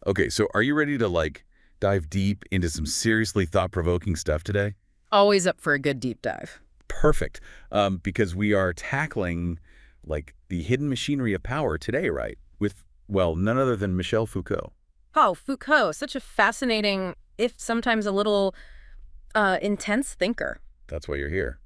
Okay, so are you ready to, dive deep into some seriously thought-provoking stuff today? Always up for a good deep dive. Perfect. Because we are tackling, the hidden machinery of power today, right? With, well, none other than Michel Foucault. Oh, Foucault, such a fascinating, if sometimes a little intense thinker. That's why you're here,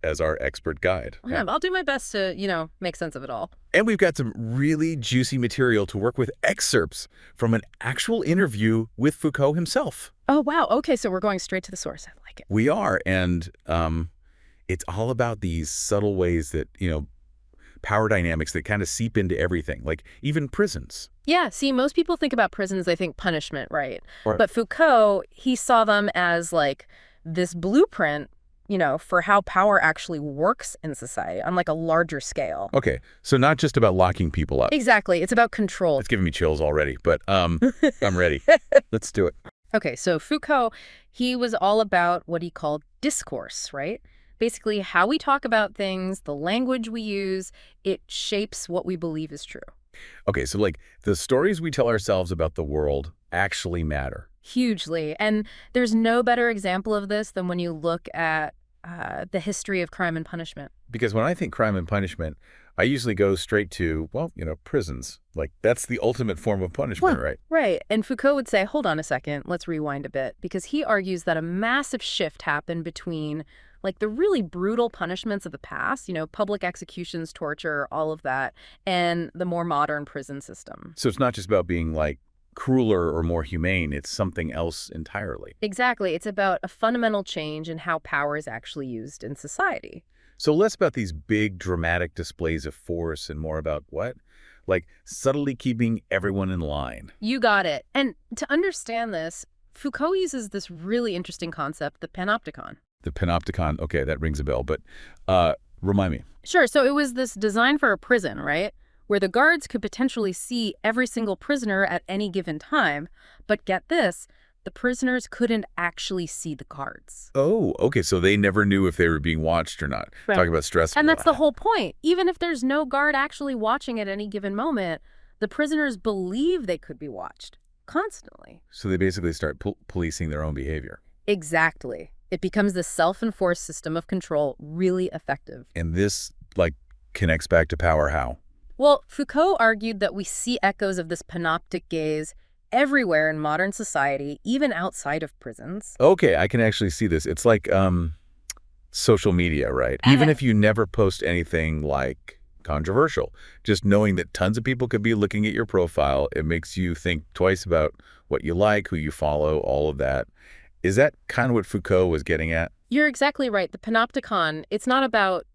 as our expert guide. Yeah, I'll do my best to, make sense of it all. And we've got some really juicy material to work with, excerpts from an actual interview with Foucault himself. Oh, wow. Okay, so we're going straight to the source. I like it. We are, and it's all about these subtle ways that, power dynamics that kind of seep into everything, like even prisons. Yeah, see, most people think about prisons, they think punishment, right? Right. But Foucault, he saw them as this blueprint, for how power actually works in society on a larger scale. Okay, so not just about locking people up. Exactly. It's about control. It's giving me chills already, but I'm ready. Let's do it. Okay, so Foucault, he was all about what he called discourse, right? Basically, how we talk about things, the language we use, it shapes what we believe is true. Okay, so the stories we tell ourselves about the world actually matter. Hugely. And there's no better example of this than when you look at the history of crime and punishment. Because when I think crime and punishment, I usually go straight to, prisons. That's the ultimate form of punishment, right? Right. And Foucault would say, hold on a second, let's rewind a bit, because he argues that a massive shift happened between the really brutal punishments of the past, public executions, torture, all of that, and the more modern prison system. So it's not just about being crueler or more humane, it's something else entirely. Exactly. It's about a fundamental change in how power is actually used in society. So less about these big dramatic displays of force and more about what? Subtly keeping everyone in line. You got it. And to understand this, Foucault uses this really interesting concept, the panopticon. The panopticon, okay, that rings a bell, but remind me. Sure. So it was this design for a prison, right? Where the guards could potentially see every single prisoner at any given time. But get this, the prisoners couldn't actually see the guards. Oh, okay, so they never knew if they were being watched or not. Right. Talk about stress. And that's the whole point. Even if there's no guard actually watching at any given moment, the prisoners believe they could be watched constantly. So they basically start policing their own behavior. Exactly. It becomes this self-enforced system of control, really effective. And this, connects back to power how? Well, Foucault argued that we see echoes of this panoptic gaze everywhere in modern society, even outside of prisons. Okay, I can actually see this. It's like social media, right? Even if you never post anything controversial, just knowing that tons of people could be looking at your profile, it makes you think twice about what you like, who you follow, all of that. Is that kind of what Foucault was getting at? You're exactly right. The panopticon, it's not about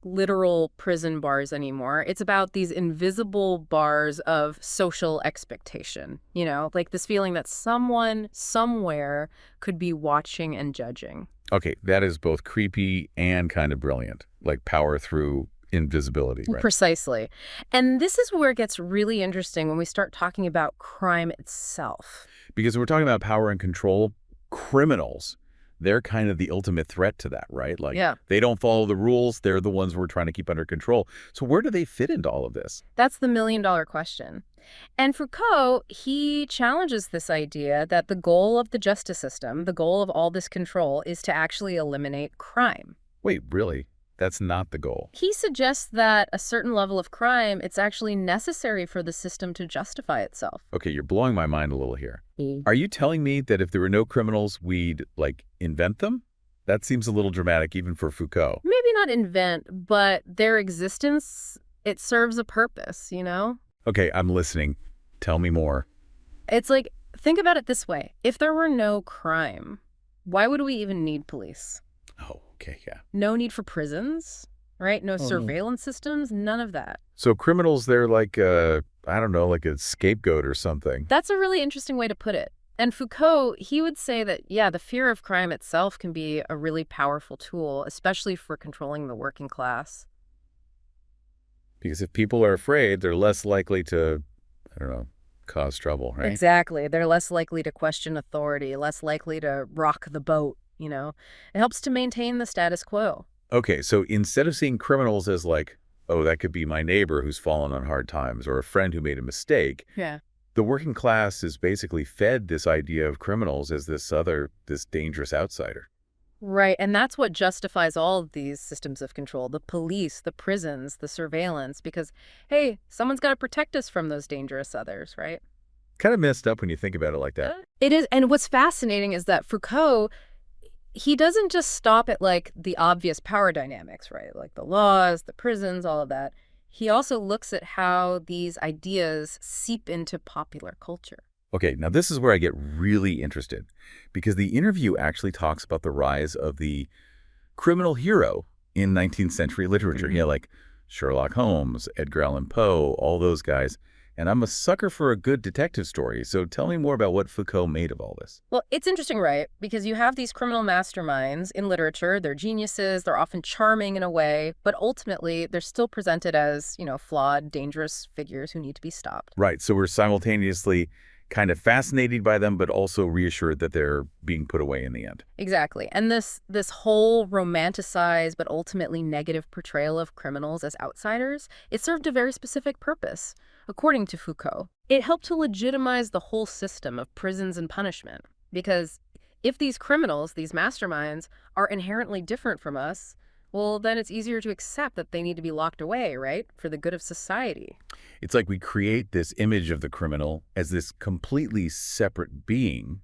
literal prison bars anymore. It's about these invisible bars of social expectation, this feeling that someone somewhere could be watching and judging. Okay, that is both creepy and kind of brilliant, power through invisibility, right? Precisely. And this is where it gets really interesting when we start talking about crime itself. Because we're talking about power and control, criminals, they're kind of the ultimate threat to that, right? Yeah. They don't follow the rules. They're the ones we're trying to keep under control. So where do they fit into all of this? That's the million-dollar question. And Foucault, he challenges this idea that the goal of the justice system, the goal of all this control, is to actually eliminate crime. Wait, really? That's not the goal. He suggests that a certain level of crime, it's actually necessary for the system to justify itself. Okay, you're blowing my mind a little here. Are you telling me that if there were no criminals, we'd, invent them? That seems a little dramatic even for Foucault. Maybe not invent, but their existence, it serves a purpose, Okay, I'm listening. Tell me more. It's think about it this way. If there were no crime, why would we even need police? Oh, okay, yeah. No need for prisons, right? No surveillance systems, none of that. So criminals, they're I don't know, a scapegoat or something. That's a really interesting way to put it. And Foucault, he would say that, the fear of crime itself can be a really powerful tool, especially for controlling the working class. Because if people are afraid, they're less likely to, cause trouble, right? Exactly. They're less likely to question authority, less likely to rock the boat, It helps to maintain the status quo. Okay, so instead of seeing criminals as oh, that could be my neighbor who's fallen on hard times or a friend who made a mistake, Yeah. The working class is basically fed this idea of criminals as this dangerous outsider. Right, and that's what justifies all of these systems of control, the police, the prisons, the surveillance, because, hey, someone's got to protect us from those dangerous others, right? Kind of messed up when you think about it like that. It is, and what's fascinating is that Foucault, he doesn't just stop at like the obvious power dynamics, right? Like the laws, the prisons, all of that. He also looks at how these ideas seep into popular culture. Okay, now this is where I get really interested, because the interview actually talks about the rise of the criminal hero in 19th century literature. Yeah, like Sherlock Holmes, Edgar Allan Poe, all those guys. And I'm a sucker for a good detective story, so tell me more about what Foucault made of all this. Well, it's interesting, right? Because you have these criminal masterminds in literature. They're geniuses. They're often charming in a way, but ultimately they're still presented as, flawed, dangerous figures who need to be stopped. Right, so we're simultaneously kind of fascinated by them, but also reassured that they're being put away in the end. Exactly. And this whole romanticized but ultimately negative portrayal of criminals as outsiders, it served a very specific purpose. According to Foucault, it helped to legitimize the whole system of prisons and punishment. Because if these criminals, these masterminds, are inherently different from us, well, then it's easier to accept that they need to be locked away, right? For the good of society. It's like we create this image of the criminal as this completely separate being,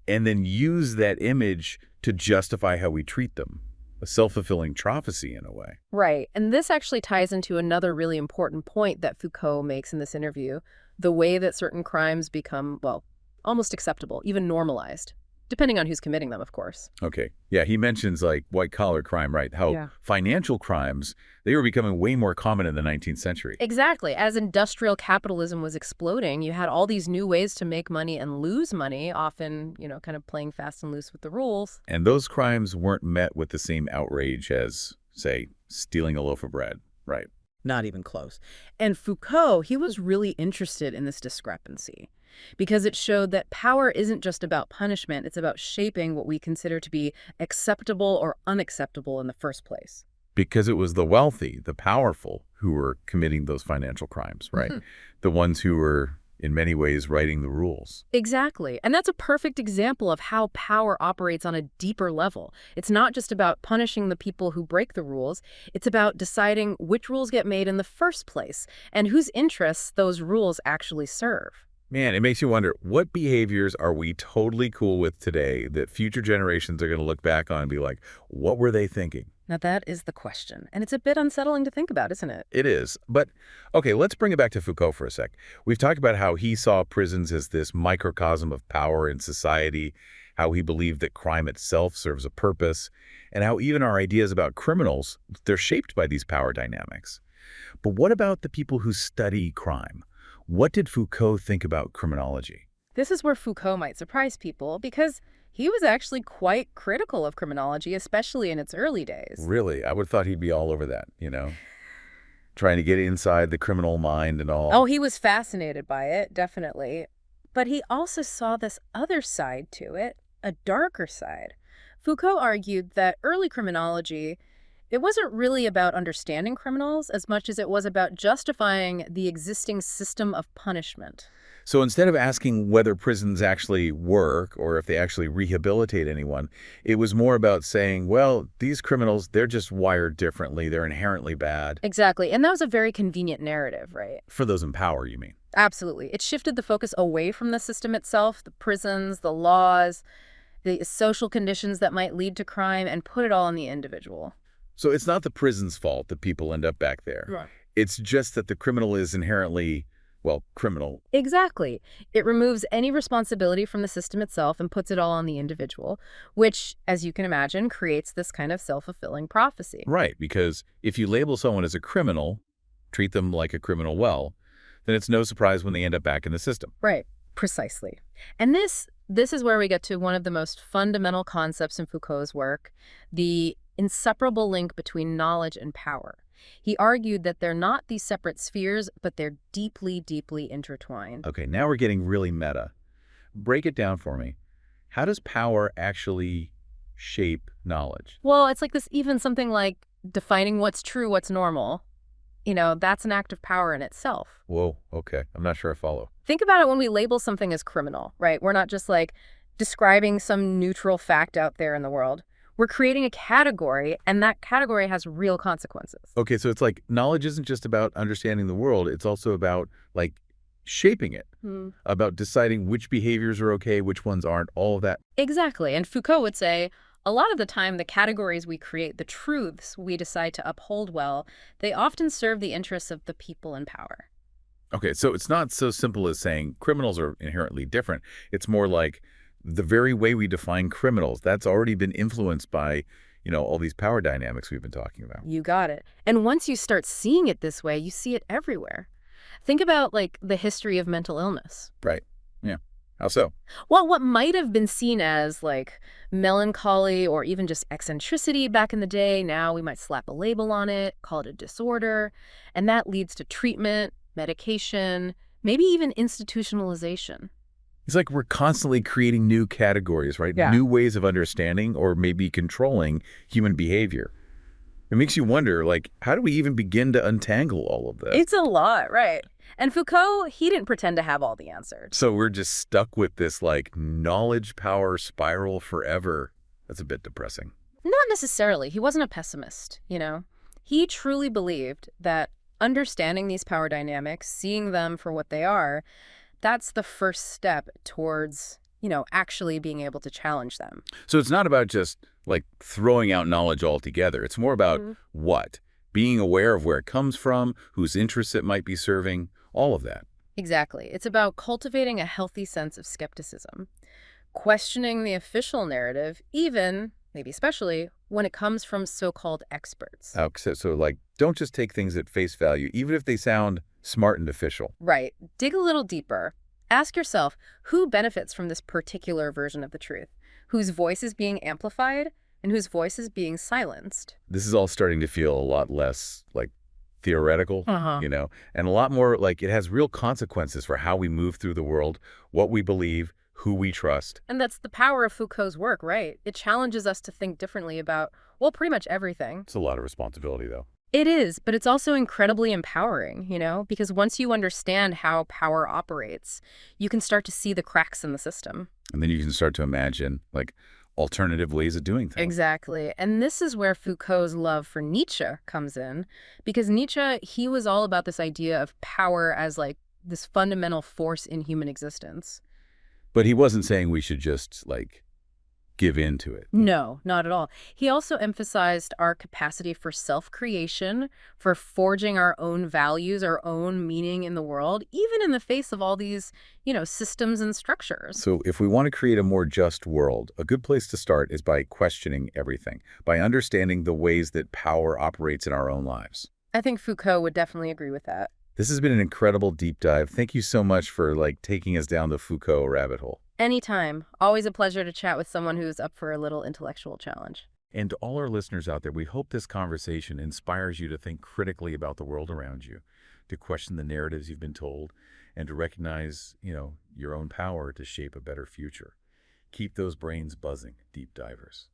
and then use that image to justify how we treat them. A self-fulfilling prophecy in a way. Right. And this actually ties into another really important point that Foucault makes in this interview, the way that certain crimes become, well, almost acceptable, even normalized, depending on who's committing them, of course. Okay. Yeah, he mentions like white-collar crime, right? How financial crimes, they were becoming way more common in the 19th century. Exactly. As industrial capitalism was exploding, you had all these new ways to make money and lose money, often, kind of playing fast and loose with the rules. And those crimes weren't met with the same outrage as, say, stealing a loaf of bread, right? Not even close. And Foucault, he was really interested in this discrepancy because it showed that power isn't just about punishment, it's about shaping what we consider to be acceptable or unacceptable in the first place. Because it was the wealthy, the powerful, who were committing those financial crimes, right? The ones who were, in many ways, writing the rules. Exactly. And that's a perfect example of how power operates on a deeper level. It's not just about punishing the people who break the rules. It's about deciding which rules get made in the first place and whose interests those rules actually serve. Man, it makes you wonder, what behaviors are we totally cool with today that future generations are going to look back on and be like, what were they thinking? Now, that is the question. And it's a bit unsettling to think about, isn't it? It is. But, okay, let's bring it back to Foucault for a sec. We've talked about how he saw prisons as this microcosm of power in society, how he believed that crime itself serves a purpose, and how even our ideas about criminals, they're shaped by these power dynamics. But what about the people who study crime? What did Foucault think about criminology? This is where Foucault might surprise people because he was actually quite critical of criminology, especially in its early days. Really? I would have thought he'd be all over that, trying to get inside the criminal mind and all. Oh, he was fascinated by it, definitely. But he also saw this other side to it, a darker side. Foucault argued that early criminology, it wasn't really about understanding criminals as much as it was about justifying the existing system of punishment. So instead of asking whether prisons actually work or if they actually rehabilitate anyone, it was more about saying, well, these criminals, they're just wired differently. They're inherently bad. Exactly. And that was a very convenient narrative, right? For those in power, you mean? Absolutely. It shifted the focus away from the system itself, the prisons, the laws, the social conditions that might lead to crime, and put it all on the individual. So it's not the prison's fault that people end up back there. Right. It's just that the criminal is inherently, well, criminal. Exactly. It removes any responsibility from the system itself and puts it all on the individual, which, as you can imagine, creates this kind of self-fulfilling prophecy. Right, because if you label someone as a criminal, treat them like a criminal well, then it's no surprise when they end up back in the system. Right, precisely. And this is where we get to one of the most fundamental concepts in Foucault's work, the inseparable link between knowledge and power. He argued that they're not these separate spheres, but they're deeply, deeply intertwined. Okay, now we're getting really meta. Break it down for me. How does power actually shape knowledge? Well, it's like this, even something like defining what's true, what's normal. that's an act of power in itself. Whoa, okay. I'm not sure I follow. Think about it when we label something as criminal, right? We're not just like describing some neutral fact out there in the world. We're creating a category, and that category has real consequences. Okay, so it's like knowledge isn't just about understanding the world, it's also about like shaping it, Hmm. about deciding which behaviors are okay, which ones aren't, all of that. Exactly. And Foucault would say a lot of the time, the categories we create, the truths we decide to uphold well, they often serve the interests of the people in power. Okay, so it's not so simple as saying criminals are inherently different. It's more like the very way we define criminals, that's already been influenced by, all these power dynamics we've been talking about. You got it. And once you start seeing it this way, you see it everywhere. Think about like the history of mental illness. Right. Yeah. How so? Well, what might have been seen as like melancholy or even just eccentricity back in the day, now we might slap a label on it, call it a disorder, and that leads to treatment, medication, maybe even institutionalization. It's like we're constantly creating new categories, right? Yeah. New ways of understanding or maybe controlling human behavior. It makes you wonder, like, how do we even begin to untangle all of this? It's a lot, right? And Foucault, he didn't pretend to have all the answers. So we're just stuck with this, like, knowledge power spiral forever. That's a bit depressing. Not necessarily. He wasn't a pessimist. He truly believed that understanding these power dynamics, seeing them for what they are, that's the first step towards, actually being able to challenge them. So it's not about just, like, throwing out knowledge altogether. It's more about what? Being aware of where it comes from, whose interests it might be serving, all of that. Exactly. It's about cultivating a healthy sense of skepticism, questioning the official narrative, even, maybe especially, when it comes from so-called experts. So, like, don't just take things at face value, even if they sound smart and official. Right. Dig a little deeper. Ask yourself, who benefits from this particular version of the truth? Whose voice is being amplified and whose voice is being silenced? This is all starting to feel a lot less, like, theoretical, and a lot more like it has real consequences for how we move through the world, what we believe, who we trust. And that's the power of Foucault's work, right? It challenges us to think differently about, well, pretty much everything. It's a lot of responsibility, though. It is, but it's also incredibly empowering, because once you understand how power operates, you can start to see the cracks in the system. And then you can start to imagine, like, alternative ways of doing things. Exactly. And this is where Foucault's love for Nietzsche comes in, because Nietzsche, he was all about this idea of power as like this fundamental force in human existence. But he wasn't saying we should just, like, give in to it. No, not at all. He also emphasized our capacity for self-creation, for forging our own values, our own meaning in the world, even in the face of all these, systems and structures. So if we want to create a more just world, a good place to start is by questioning everything, by understanding the ways that power operates in our own lives. I think Foucault would definitely agree with that. This has been an incredible deep dive. Thank you so much for, like, taking us down the Foucault rabbit hole. Anytime. Always a pleasure to chat with someone who's up for a little intellectual challenge. And to all our listeners out there, we hope this conversation inspires you to think critically about the world around you, to question the narratives you've been told, and to recognize, your own power to shape a better future. Keep those brains buzzing, deep divers.